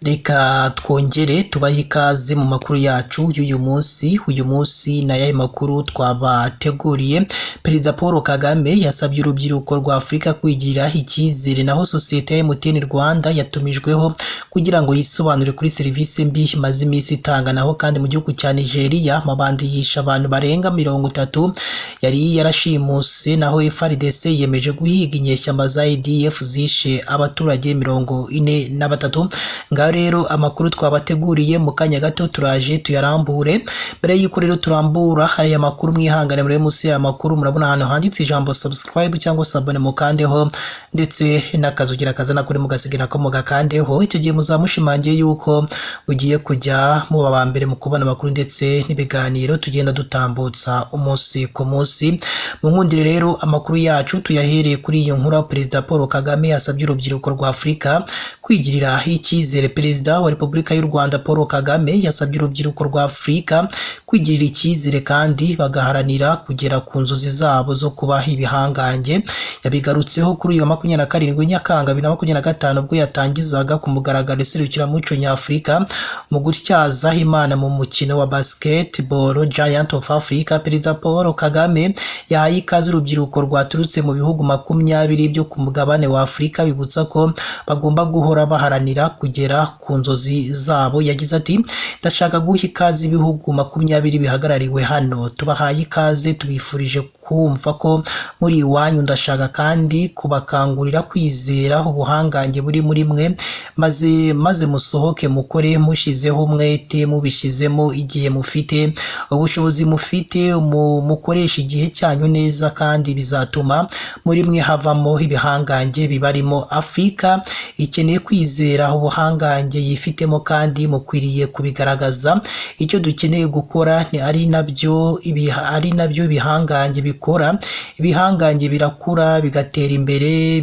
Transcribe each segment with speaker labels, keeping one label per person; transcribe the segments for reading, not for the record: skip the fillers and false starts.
Speaker 1: Reka twongere tubahe ikaze mu makuru yacu y'uyu munsi. Uyu munsi na yahe makuru twabateguriye. Perezida Paul Kagame yasabye urubyiruko rwa Afurika kwigirira icyizere, naho sosiyete ya MTN Rwanda yatumijweho kugira ngo yisobanure kuri serivisi mbi imaze iminsi itanga. Naho kandi mu gihugu cya Nigeria amabandi yishe abantu barenga 30 yari yarashimuse, naho FARDC yemeje guhiga inyeshyamba za ADF zishe abaturage 43. Ngaho rero amakuru twabateguriye mu kanya gato turaje tuyarambure. Mbere y'uko rero turambura aya makuru, mwihangane muri munsi ya makuru murabona ahantu handitse ijambo subscribe cyangwa se abone mukandeho, ndetse n'akazugira kazana kuri mugasigira ko mugakandeho. Icyo gihe muzamushimangiye yuko ugiye kujya muba ba mbere mu kubona amakuru ndetse n'ibiganiro tugenda dutambutsa umunsi ku munsi. Mu nkundire rero amakuru yacu tuyahereye kuri iyo nkuru. Perezida Paul Kagame yasabye urubyiruko rwa Afurika kwigirira icyizere. Perezida wa Repubulika y'u Rwanda Paul Kagame yasabye urubyiruko rwa Afurika kwigirira icyizere kandi bagaharanira kugera ku nzozi zabo zo kuba ibihangange. Yabigarutseho kuri uyu 27 Nyakanga 2025 ubwo yatangizaga ku mugaragaro iserukiramuco nyafurika mu gutyaza Imana mu mukino wa basketball Giant of Africa. Perezida Paul Kagame yahaye ikaze urubyiruko rwaturutse mu bihugu 20 byo ku mugabane wa Afurika, bibutsa ko bagomba guhora baharanira kugera ku nzozi zabo. Yagize ati, ndashaka guha ikaze ibihugu 20 bihagarariwe hano. Tubahaye ikaze, tubifurije kumva ko muri iwanyu. Ndashaka kandi kubakangurira kwizera ubuhangange buri muri mwe, maze musohoke mukore mushizeho umwete, mubishizemo igihe mufite ubushobozi mufite, mukoresha igihe cyanyu neza kandi bizatuma muri mwe havamo ibihangange bibarimo. Afurika ikeneye kwizera ubuhangange yifitemo kandi mukwiriye kubigaragaza. Icyo dukeneye gukora ni ari nabyo ibihangange bikora. Ibihangange birakura bigatera imbere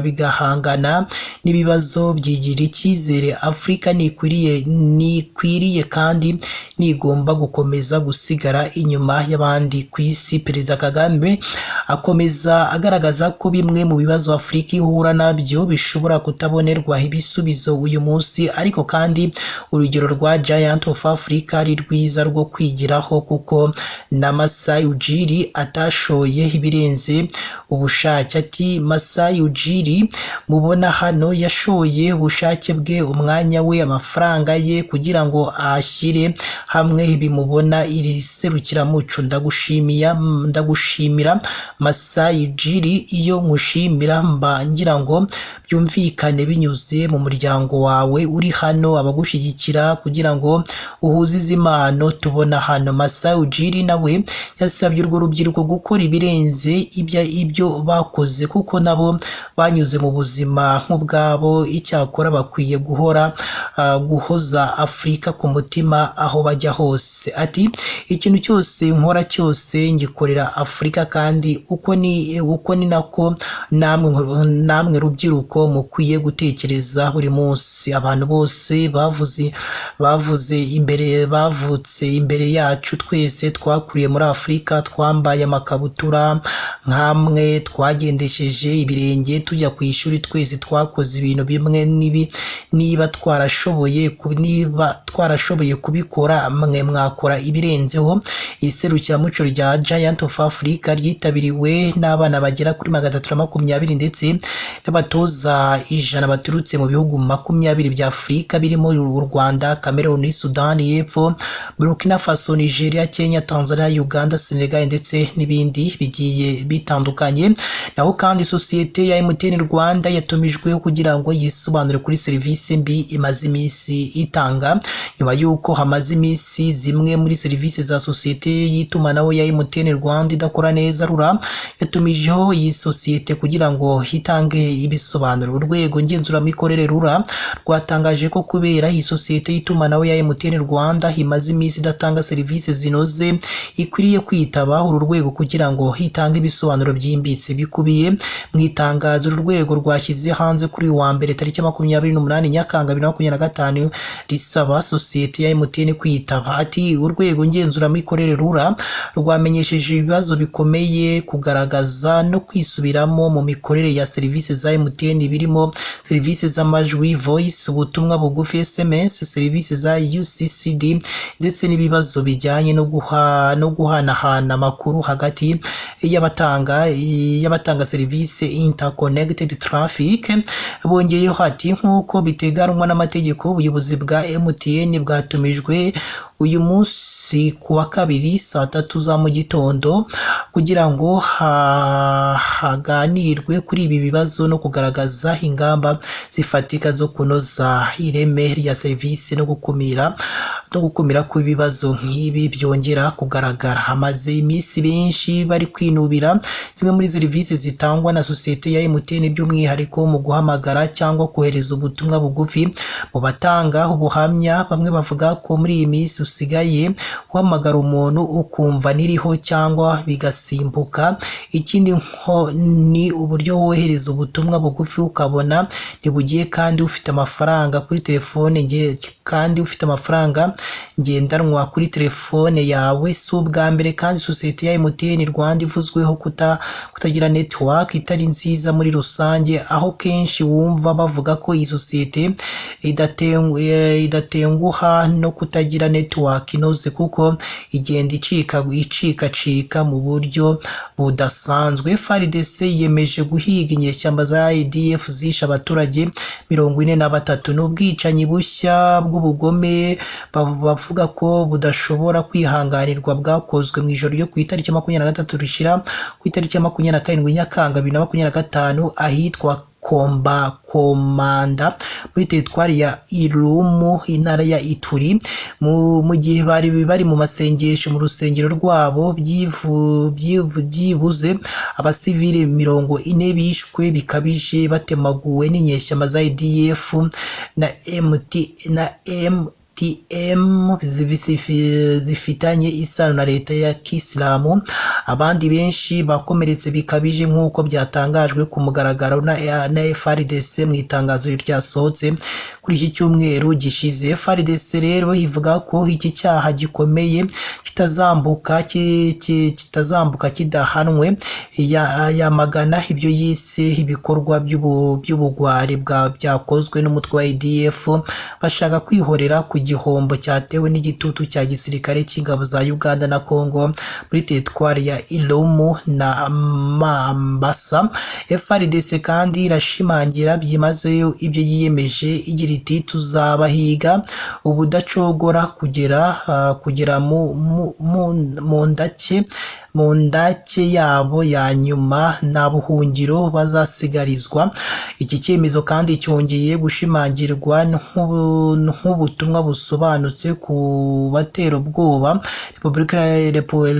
Speaker 1: bigahangana n'ibibazo, byigira icyizere. Afurika nikwiriye kandi nigomba gukomeza gusigara inyuma y'abandi ku isi. Perezida Kagame akomeza agaragaza ko bimwe mu bibazo Afurika ihura nabyo bishobora kutabonerwa ibisubizo uyu munsi, ariko kandi urugero rwa Giant of Africa ari rwiza rwo kwigiraho, kuko na Masai Ujiri atashoye ibirenze ubushake. Ati, Masai Ujiri mubona hano yashoye ubushake bwe, umwanya we, amafaranga ye kugira ngo ashyire hamwe bimubona iri serukiramuco. Ndagushimira Masai Ujiri. Iyo nkushimira mba ngira ngo byumvikane binyuze mu muryango wawe uri hano, abagushyigikira kugira ngo uhuze izi impano tubona hano. Masai Ujiri nawe yasabye urwo rubyiruko gukora ibirenze ibyo bakoze, kuko nabo banyuze mu buzima nk'ubwabo. Icyakora bakwiye guhoza Afurika ku mutima aho bajya hose. Ati, ikintu cyose nkora cyose ngikorera Afurika, kandi uko ni nako namwe rubyiruko mukwiye gutekereza buri munsi. Abantu bose bavutse imbere yacu, twese twakuriye muri Afurika, twambaye amakabutura nk'amwe, twagendesheje ibirenge tujya ku ishuri, twese twakoze ibintu bimwe. Niba twarashoboye kubikora, mwe mwakora ibirenzeho. Iserukiramuco rya Giant of Africa ryitabiriwe n'abana bagera kuri 320 ndetse n'abatoza 100 baturutse mu bihugu 20 bya Afurika birimo u Rwanda, Cameroon, Sudani y'Epfo, Burkina Faso, Nigeria, Kenya, Tanzania, Uganda, Senegal ndetse n'ibindi bigiye bitandukanye. Naho kandi sosiyete ya MTN Rwanda yatumijweho kugira ngo yisobanure kuri serivisi mbi imaze iminsi itanga, nyuma y'uko hamaze iminsi zimwe muri serivisi za sosiyete y'itumanaho ya MTN Rwanda idakora neza. RURA yatumijeho iyi sosiyete kugira ngo hitange ibisobanuro. Urwego ngenzuramikorere RURA rwatangaje ko kubera iyi sosiyete y'itumanaho ya MTN Rwanda imaze iminsi idatanga serivisi zinoze, ikwiriye kwitaba uru rwego kugira ngo hitange ibisobanuro byimbitse. Bikubiye mu itangazo uru rwego rwashyize hanze kuri wa mbere tariki 28 Nyakanga 2025 risaba sosiyete ya MTN kwitaba. Ati, urwego ngenzuramikorere RURA rwamenyesheje ibibazo bikomeye kugaragaza no kwisubiramo mu mikorere ya serivisi za MTN birimo serivisi z'amajwi, voice voice ubutumwa bugufi SMS, serivisi za UCCD ndetse n'ibibazo bijyanye no guhanahana amakuru hagati y'abatanga serivisi interconnected traffic. Bongeyeho ati nk'uko biteganwa n'amategeko, ubuyobozi bwa MTN bwatumijwe uyu munsi ku wa kabiri saa 3 za mu gitondo kugira ngo haganirwe kuri ibi bibazo no kugaragaza ingamba zifatika zo kunoza ireme rya serivisi no gukumira ko ibibazo nk'ibi byongera kugaragara. Hamaze iminsi benshi bari kwinubira zimwe muri serivisi zitangwa na sosiyete ya MTN, by'umwihariko mu guhamagara cyangwa kohereza ubutumwa bugufi. Mu batanga ubuhamya, bamwe bavuga ko muri iyi minsi usigaye uhamagara umuntu ukumva niriho cyangwa bigasimbuka. Ikindi ni uburyo wohereza ubutumwa bugufi ukabona ntibugiye kandi ufite amafaranga kuri telefone ngendanwa kuri telefone yawe. Si ubwa mbere kandi sosiyete ya MTN Rwanda ivuzweho kutagira network itari nziza muri rusange, aho kenshi wumva bavuga ko iyi sosiyete idatenguha no kutagira network inoze kuko igenda icika mu buryo budasanzwe. FARDC yemeje guhiga inyeshyamba za ADF zishe abaturage 43. N'ubwicanyi bushya bw'ubugome bavuga ko budashobora kwihanganirwa bwakozwe mu ijoro ryo ku itariki 23 rishira ku itariki 27 Nyakanga 2025 ahitwa Komanda muri teritwari ya Irumu, intara ya Ituri. Mu gihe bari mu masengesho mu rusengero rwabo, byibuze abasivile 40 bishwe bikabije batemaguwe n'inyeshyamba za ADF na MTM zifitanye isano na leta ya Kisilamu. Abandi benshi bakomeretse bikabije nk'uko byatangajwe ku mugaragaro na FARDC mu itangazo ryasohotse kuri iki cyumweru gishize. FARDC rero ivuga ko iki cyaha gikomeye kitazambuka kidahanwe. Yamagana ibyo yise ibikorwa by'ubugwari byakozwe n'umutwe wa ADF bashaka kwihorera ku gihombo cyatewe n'igitutu cya gisirikare cy'ingabo za Uganda na Congo muri teritwari ya Irumu na Mambasa. FARDC kandi irashimangira byimazeyo ibyo yiyemeje igira iti tuzabahiga ubudacogora kugera mu ndake yabo ya nyuma nta buhungiro bazasigarizwa. Iki cyemezo kandi cyongeye gushimangirwa nk'ubutumwa busobanutse ku batera ubwoba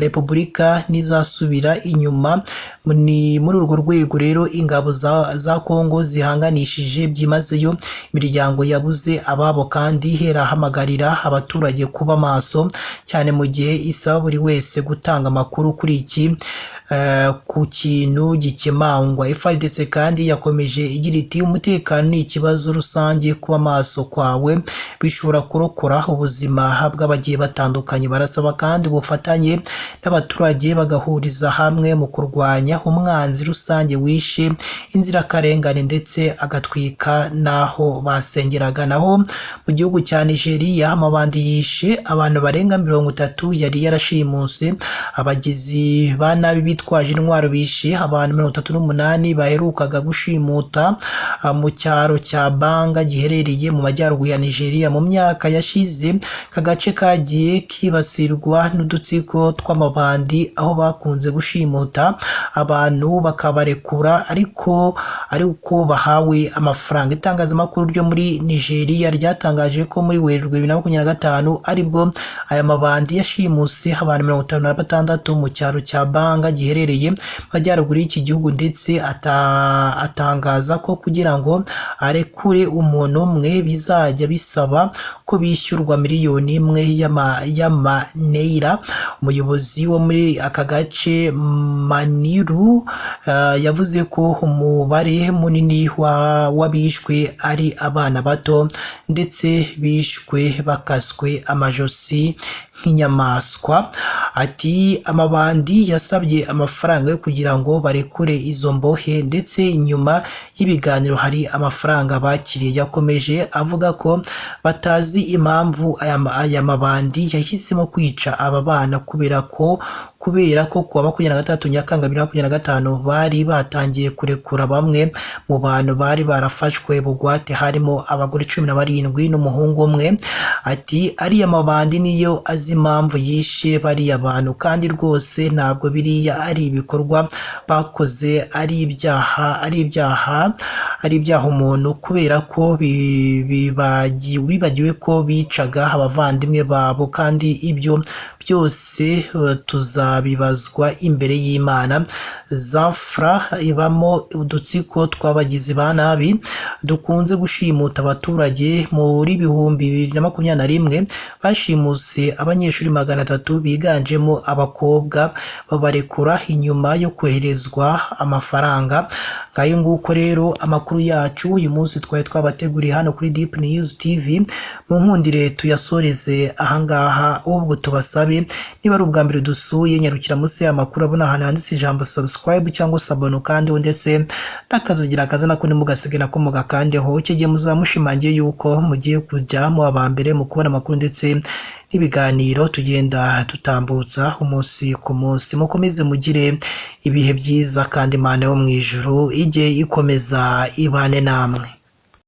Speaker 1: Repubulika ntizasubira inyuma. Ni muri urwo rwego rero ingabo za Congo zihanganishije byimazeyo imiryango yabuze ababo kandi herahamagarira abaturage kuba maso cyane mu gihe isaba buri wese gutanga amakuru kuri iki ku kintu gikemangwa. FARDC kandi yakomeje igira iti umutekano ni ikibazo rusange, kuba maso kwawe bishobora kurokora ubuzima bw'abagiye batandukanye. Barasaba kandi ubufatanye n'abaturage bagahuriza hamwe mu kurwanya umwanzi rusange wishe inzirakarengane ndetse agatwika n'aho basengeraga. Naho mu gihugu cya Nigeria amabandi yishe abantu barenga 30 yari yarashimuse. Abagizi ba nabi bitwaje intwaro bishe abantu 38 baherukaga gushimuta mu cyaro cya Banga giherereye mu majyaruguru ya Nigeria mu myaka yashize. Kagace kagiye kibasirwa n'udutsiko tw'amabandi aho bakunze gushimuta abantu bakabarekura ariko bahawe amafaranga. Itangazamakuru ryo muri Nigeria ryatangaje ko muri Werurwe 2025 aribwo aya mabandi yashimuse abantu 56 mu cyaro cya Banga giherereye majyaruguru y'iki gihugu, ndetse atangaza ko kugira ngo arekure umuntu umwe bizajya bisaba ko ko bishyurwa miliyoni imwe y'amaneira. Umuyobozi wo muri aka gace Maniru yavuze ko umubare munini w'abishwe ari abana bato ndetse bishwe bakaswe amajosi nk'inyamaswa. Ati amabandi yasabye amafaranga yo kugira ngo barekure izo mbohe ndetse inyuma y'ibiganiro hari amafaranga bakiriye. Yakomeje avuga ko batazi impamvu aya mabandi yahisemo kwica aba bana kubera ko kuwa 23 Nyakanga 2025 bari batangiye kurekura bamwe mu bantu bari barafashwe bugwate harimo abagore 17 n'umuhungu umwe. Ati ariya mabandi niyo azi impamvu yishe bariya bantu kandi rwose ntabwo biriya ari ibikorwa bakoze ari ibyaha umuntu kubera ko bibagiwe ko bicaga abavandimwe babo kandi ibyo byose tuzabibazwa imbere y'Imana. Zafra ibamo udutsiko tw'abagizi ba nabi dukunze gushimuta abaturage. Muri 2021 bashimuse abanyeshuri 300 biganjemo abakobwa babarekura inyuma yo koherezwa amafaranga. Ngayo nguko rero amakuru yacu uyu munsi twari twabateguriye hano kuri Deep News TV. Mu nkundire tuyasoreze ahangaha, ubwo tubasabe niba ari ubwa mbere dusuye nyarukira munsi y'amakuru abona ahantu handitse ijambo subscribe cyangwa sabone kandi ndetse n'akazugira akazana ko nimugasiga nako mugakandeho. Icyo gihe muzamushimangiye yuko mugiye kujya mu abambere mu kubona amakuru ndetse n'ibiganiro tugenda tutambutsa umunsi ku munsi. Mukomeze mugire ibihe byiza kandi Imana yo mu ijuru ijye ikomeza ibane namwe.